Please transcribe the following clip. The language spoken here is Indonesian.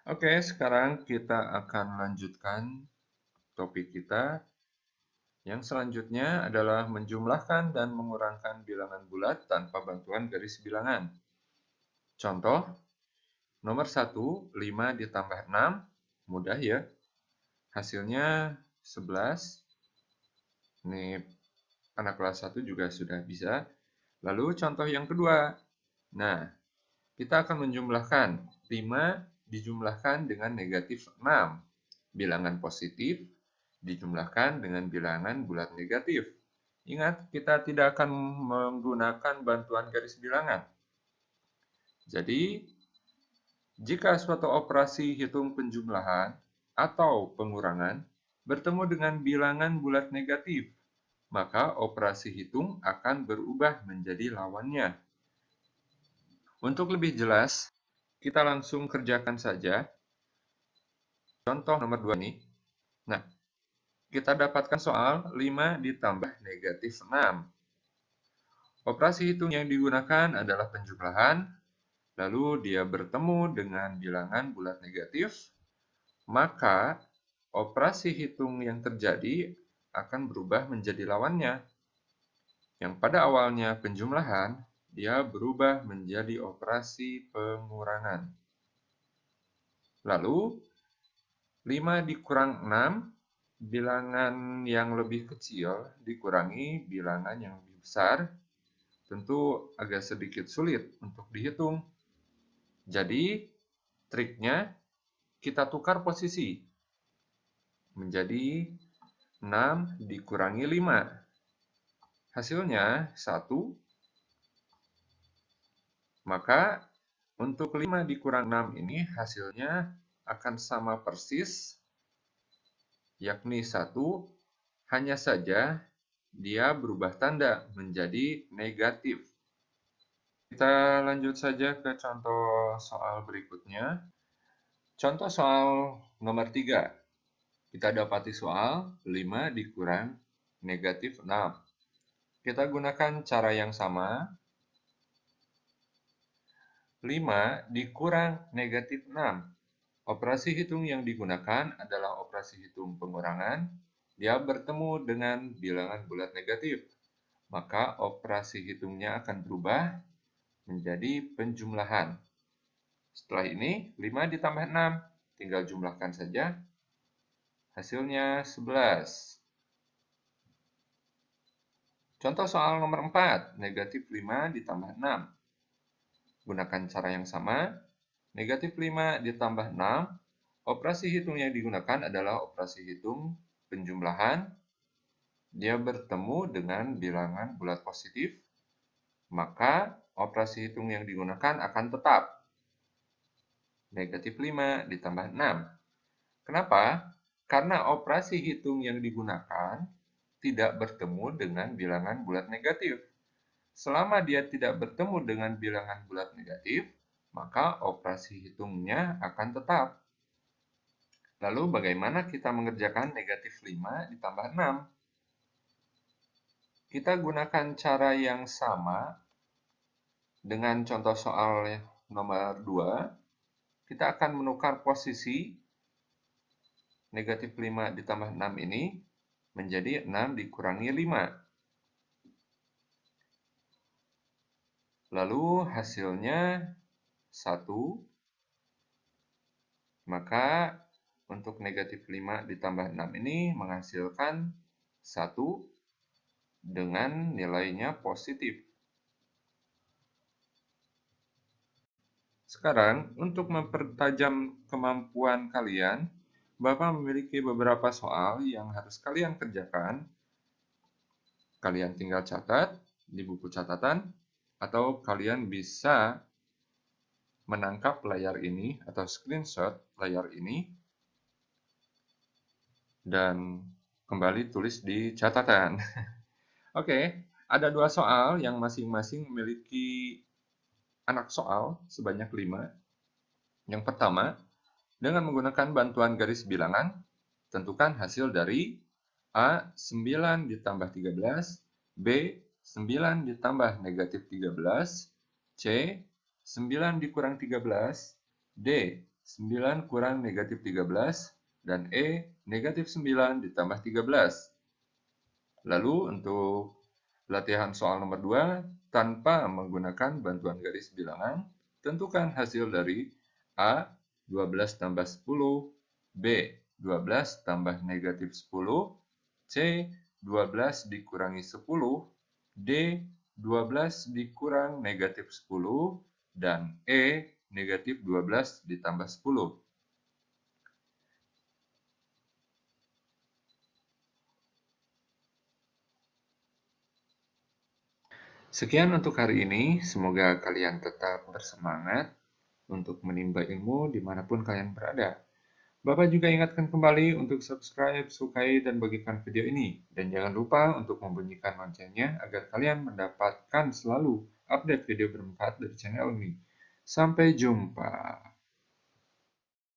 Oke, sekarang kita akan lanjutkan topik kita. Yang selanjutnya adalah menjumlahkan dan mengurangkan bilangan bulat tanpa bantuan garis bilangan. Contoh, nomor 1, 5 ditambah 6. Mudah ya. Hasilnya 11. Ini anak kelas 1 juga sudah bisa. Lalu contoh yang kedua. Nah, kita akan menjumlahkan 5 dijumlahkan dengan negatif 6. Bilangan positif dijumlahkan dengan bilangan bulat negatif. Ingat, kita tidak akan menggunakan bantuan garis bilangan. Jadi, jika suatu operasi hitung penjumlahan atau pengurangan bertemu dengan bilangan bulat negatif, maka operasi hitung akan berubah menjadi lawannya. Untuk lebih jelas, kita langsung kerjakan saja. Contoh nomor 2 ini. Nah, kita dapatkan soal 5 ditambah negatif 6. Operasi hitung yang digunakan adalah penjumlahan, lalu dia bertemu dengan bilangan bulat negatif, maka operasi hitung yang terjadi akan berubah menjadi lawannya. Yang pada awalnya penjumlahan, dia berubah menjadi operasi pengurangan. Lalu, 5 dikurang 6, bilangan yang lebih kecil dikurangi bilangan yang lebih besar, tentu agak sedikit sulit untuk dihitung. Jadi, triknya kita tukar posisi menjadi 6 dikurangi 5. Hasilnya 1. Maka untuk 5 dikurang 6 ini hasilnya akan sama persis, yakni 1, hanya saja dia berubah tanda menjadi negatif. Kita lanjut saja ke contoh soal berikutnya. Contoh soal nomor 3. Kita dapati soal 5 dikurang negatif 6. Kita gunakan cara yang sama. 5 dikurang negatif 6. Operasi hitung yang digunakan adalah operasi hitung pengurangan. Dia bertemu dengan bilangan bulat negatif. Maka operasi hitungnya akan berubah menjadi penjumlahan. Setelah ini, 5 ditambah 6. Tinggal jumlahkan saja. Hasilnya 11. Contoh soal nomor 4, negatif 5 ditambah 6. Gunakan cara yang sama. Negatif 5 ditambah 6. Operasi hitung yang digunakan adalah operasi hitung penjumlahan. Dia bertemu dengan bilangan bulat positif. Maka operasi hitung yang digunakan akan tetap. Negatif 5 ditambah 6. Kenapa? Karena operasi hitung yang digunakan tidak bertemu dengan bilangan bulat negatif. Selama dia tidak bertemu dengan bilangan bulat negatif, maka operasi hitungnya akan tetap. Lalu bagaimana kita mengerjakan negatif 5 ditambah 6? Kita gunakan cara yang sama dengan contoh soal nomor 2. Kita akan menukar posisi negatif 5 ditambah 6 ini menjadi 6 dikurangi 5. Lalu hasilnya 1. Maka untuk negatif 5 ditambah 6 ini menghasilkan 1 dengan nilainya positif. Sekarang, untuk mempertajam kemampuan kalian, Bapak memiliki beberapa soal yang harus kalian kerjakan. Kalian tinggal catat di buku catatan, atau kalian bisa menangkap layar ini atau screenshot layar ini dan kembali tulis di catatan. Oke, ada 2 soal yang masing-masing memiliki anak soal sebanyak 5. Yang pertama, dengan menggunakan bantuan garis bilangan, tentukan hasil dari A 9 ditambah 13, B 9 ditambah negatif 13, C 9 dikurang 13, D 9 kurang negatif 13, dan E, negatif 9 ditambah 13. Lalu untuk latihan soal nomor 2, tanpa menggunakan bantuan garis bilangan, tentukan hasil dari A, 12 tambah 10, B, 12 tambah negatif 10, C, 12 dikurangi 10, D, 12 dikurang negatif 10, dan E, negatif 12 ditambah 10. Sekian untuk hari ini, semoga kalian tetap bersemangat untuk menimba ilmu dimanapun kalian berada. Bapak juga ingatkan kembali untuk subscribe, sukai, dan bagikan video ini. Dan jangan lupa untuk membunyikan loncengnya agar kalian mendapatkan selalu update video bermanfaat dari channel ini. Sampai jumpa.